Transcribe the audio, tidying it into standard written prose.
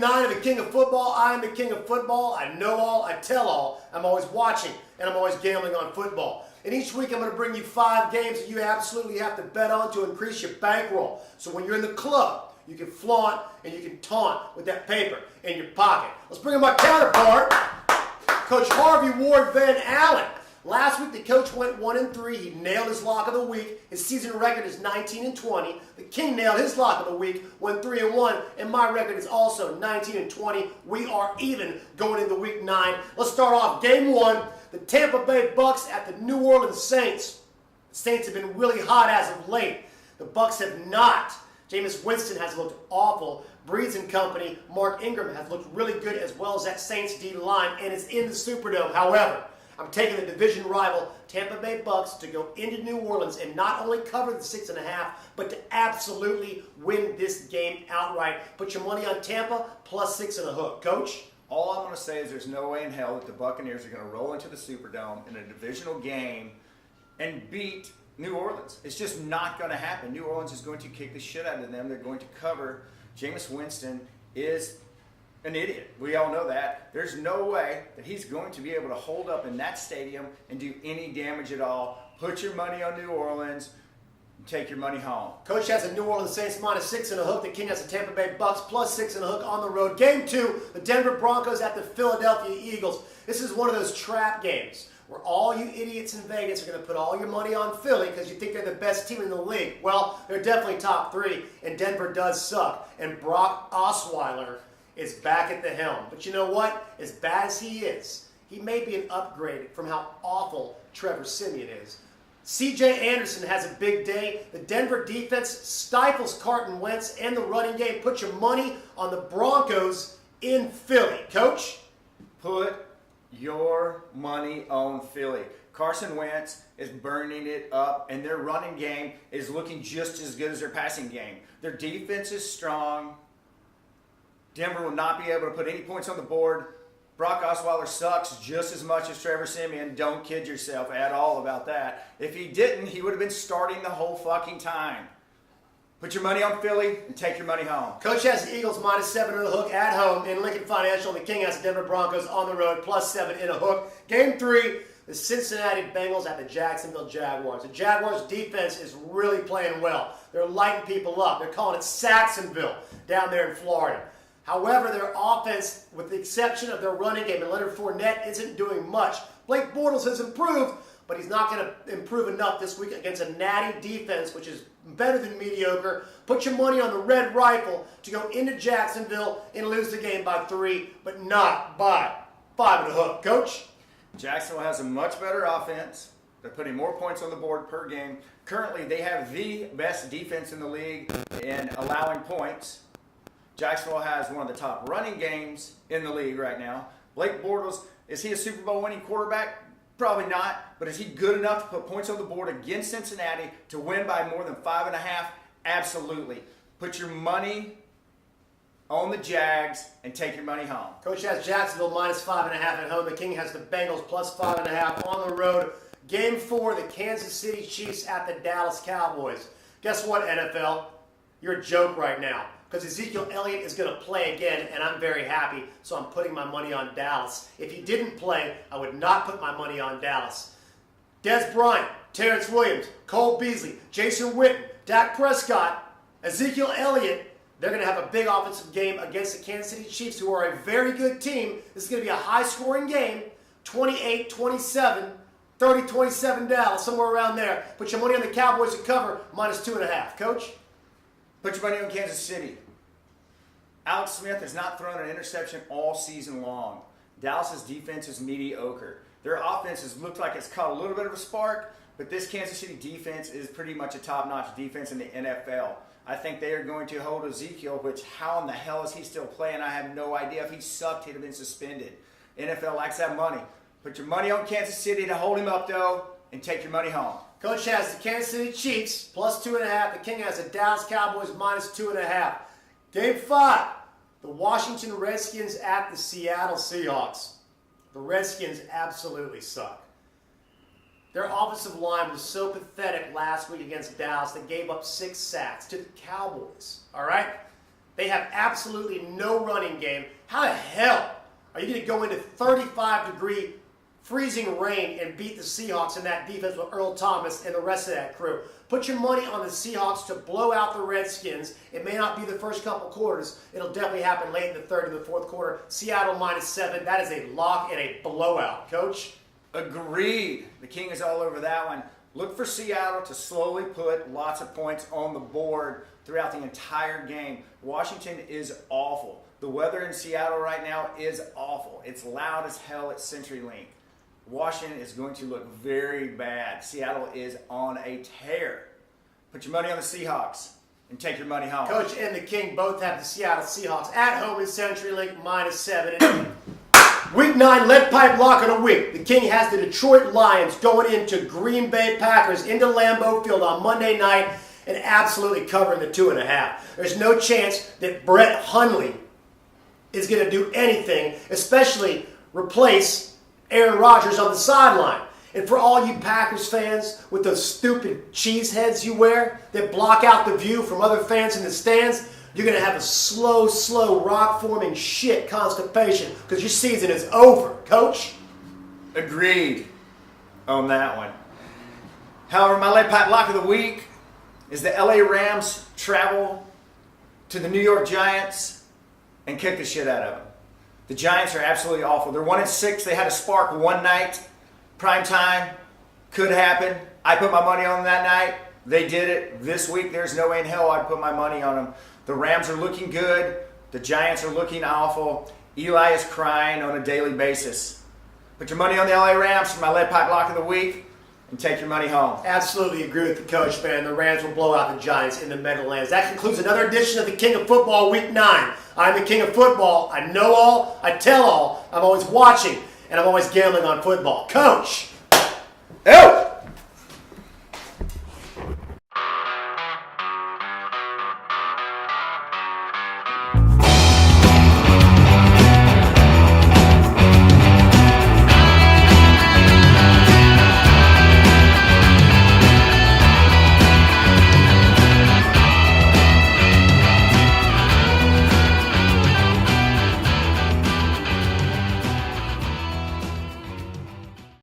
9 of the King of Football. I am the King of Football. I know all, I tell all. I'm always watching, and I'm always gambling on football. And each week I'm going to bring you 5 games that you absolutely have to bet on to increase your bankroll. So when you're in the club, you can flaunt and you can taunt with that paper in your pocket. Let's bring in my counterpart, Coach Harvey Ward Van Allen. Last week, the coach went 1-3. He nailed his lock of the week. His season record is 19-20. The King nailed his lock of the week, went 3-1, and my record is also 19-20. We are even going into week 9. Let's start off game 1. The Tampa Bay Bucks at the New Orleans Saints. The Saints have been really hot as of late. The Bucks have not. Jameis Winston has looked awful. Breeds and company, Mark Ingram has looked really good, as well as that Saints D line, and is in the Superdome. However, I'm taking the division rival Tampa Bay Bucks to go into New Orleans and not only cover the 6.5, but to absolutely win this game outright. Put your money on Tampa plus 6 and a hook. Coach? All I'm going to say is there's no way in hell that the Buccaneers are going to roll into the Superdome in a divisional game and beat New Orleans. It's just not going to happen. New Orleans is going to kick the shit out of them. They're going to cover. Jameis Winston is an idiot. We all know that. There's no way that he's going to be able to hold up in that stadium and do any damage at all. Put your money on New Orleans and take your money home. Coach has the New Orleans Saints minus 6 and a hook. The King has the Tampa Bay Bucks plus 6 and a hook on the road. Game 2, the Denver Broncos at the Philadelphia Eagles. This is one of those trap games where all you idiots in Vegas are going to put all your money on Philly because you think they're the best team in the league. Well, they're definitely top 3, and Denver does suck. And Brock Osweiler is back at the helm. But you know what? As bad as he is, he may be an upgrade from how awful Trevor Siemian is. C.J. Anderson has a big day. The Denver defense stifles Carson Wentz and the running game. Put your money on the Broncos in Philly. Coach? Put your money on Philly. Carson Wentz is burning it up, and their running game is looking just as good as their passing game. Their defense is strong. Denver will not be able to put any points on the board. Brock Osweiler sucks just as much as Trevor Siemian. Don't kid yourself at all about that. If he didn't, he would have been starting the whole fucking time. Put your money on Philly and take your money home. Coach has the Eagles minus 7 and a hook at home in Lincoln Financial. And the King has the Denver Broncos on the road plus 7 and a hook. Game 3, the Cincinnati Bengals at the Jacksonville Jaguars. The Jaguars defense is really playing well. They're lighting people up. They're calling it Saxonville down there in Florida. However, their offense, with the exception of their running game, and Leonard Fournette isn't doing much. Blake Bortles has improved, but he's not going to improve enough this week against a natty defense, which is better than mediocre. Put your money on the Red Rifle to go into Jacksonville and lose the game by 3, but not by 5 and a hook. Coach? Jacksonville has a much better offense. They're putting more points on the board per game. Currently, they have the best defense in the league in allowing points. Jacksonville has one of the top running games in the league right now. Blake Bortles, is he a Super Bowl winning quarterback? Probably not, but is he good enough to put points on the board against Cincinnati to win by more than 5.5? Absolutely. Put your money on the Jags and take your money home. Coach has Jacksonville minus 5.5 at home. The King has the Bengals plus 5.5 on the road. Game 4, the Kansas City Chiefs at the Dallas Cowboys. Guess what, NFL? You're a joke right now, because Ezekiel Elliott is going to play again, and I'm very happy, so I'm putting my money on Dallas. If he didn't play, I would not put my money on Dallas. Des Bryant, Terrence Williams, Cole Beasley, Jason Witten, Dak Prescott, Ezekiel Elliott, they're going to have a big offensive game against the Kansas City Chiefs, who are a very good team. This is going to be a high-scoring game, 28-27, 30-27 Dallas, somewhere around there. Put your money on the Cowboys to cover minus 2.5. Coach? Put your money on Kansas City. Alex Smith has not thrown an interception all season long. Dallas's defense is mediocre. Their offense has looked like it's caught a little bit of a spark, but this Kansas City defense is pretty much a top-notch defense in the NFL. I think they are going to hold Ezekiel, which how in the hell is he still playing? I have no idea. If he sucked, he'd have been suspended. NFL likes that money. Put your money on Kansas City to hold him up, though, and take your money home. Coach has the Kansas City Chiefs plus 2.5. The King has the Dallas Cowboys minus 2.5. Game 5, the Washington Redskins at the Seattle Seahawks. The Redskins absolutely suck. Their offensive line was so pathetic last week against Dallas. They gave up 6 sacks to the Cowboys. All right? They have absolutely no running game. How the hell are you going to go into 35-degree freezing rain and beat the Seahawks in that defense with Earl Thomas and the rest of that crew? Put your money on the Seahawks to blow out the Redskins. It may not be the first couple quarters. It'll definitely happen late in the third and the fourth quarter. Seattle -7. That is a lock and a blowout. Coach? Agreed. The king is all over that one. Look for Seattle to slowly put lots of points on the board throughout the entire game. Washington is awful. The weather in Seattle right now is awful. It's loud as hell at CenturyLink. Washington is going to look very bad. Seattle is on a tear. Put your money on the Seahawks and take your money home. Coach and the King both have the Seattle Seahawks at home in CenturyLink -7. Week 9, lead pipe lock of the week. The King has the Detroit Lions going into Green Bay Packers into Lambeau Field on Monday night and absolutely covering the 2.5. There's no chance that Brett Hundley is going to do anything, especially replace Aaron Rodgers on the sideline. And for all you Packers fans with those stupid cheese heads you wear that block out the view from other fans in the stands, you're going to have a slow rock-forming shit constipation because your season is over, Coach. Agreed on that one. However, my lead pipe lock of the week is the LA Rams travel to the New York Giants and kick the shit out of them. The Giants are absolutely awful. They're 1-6. They had a spark one night. Prime time. Could happen. I put my money on them that night. They did it. This week, there's no way in hell I'd put my money on them. The Rams are looking good. The Giants are looking awful. Eli is crying on a daily basis. Put your money on the LA Rams for my lead pipe lock of the week and take your money home. Absolutely agree with the coach, man. The Rams will blow out the Giants in the Meadowlands. That concludes another edition of the King of Football Week 9. I'm the King of Football. I know all. I tell all. I'm always watching, and I'm always gambling on football. Coach! Out!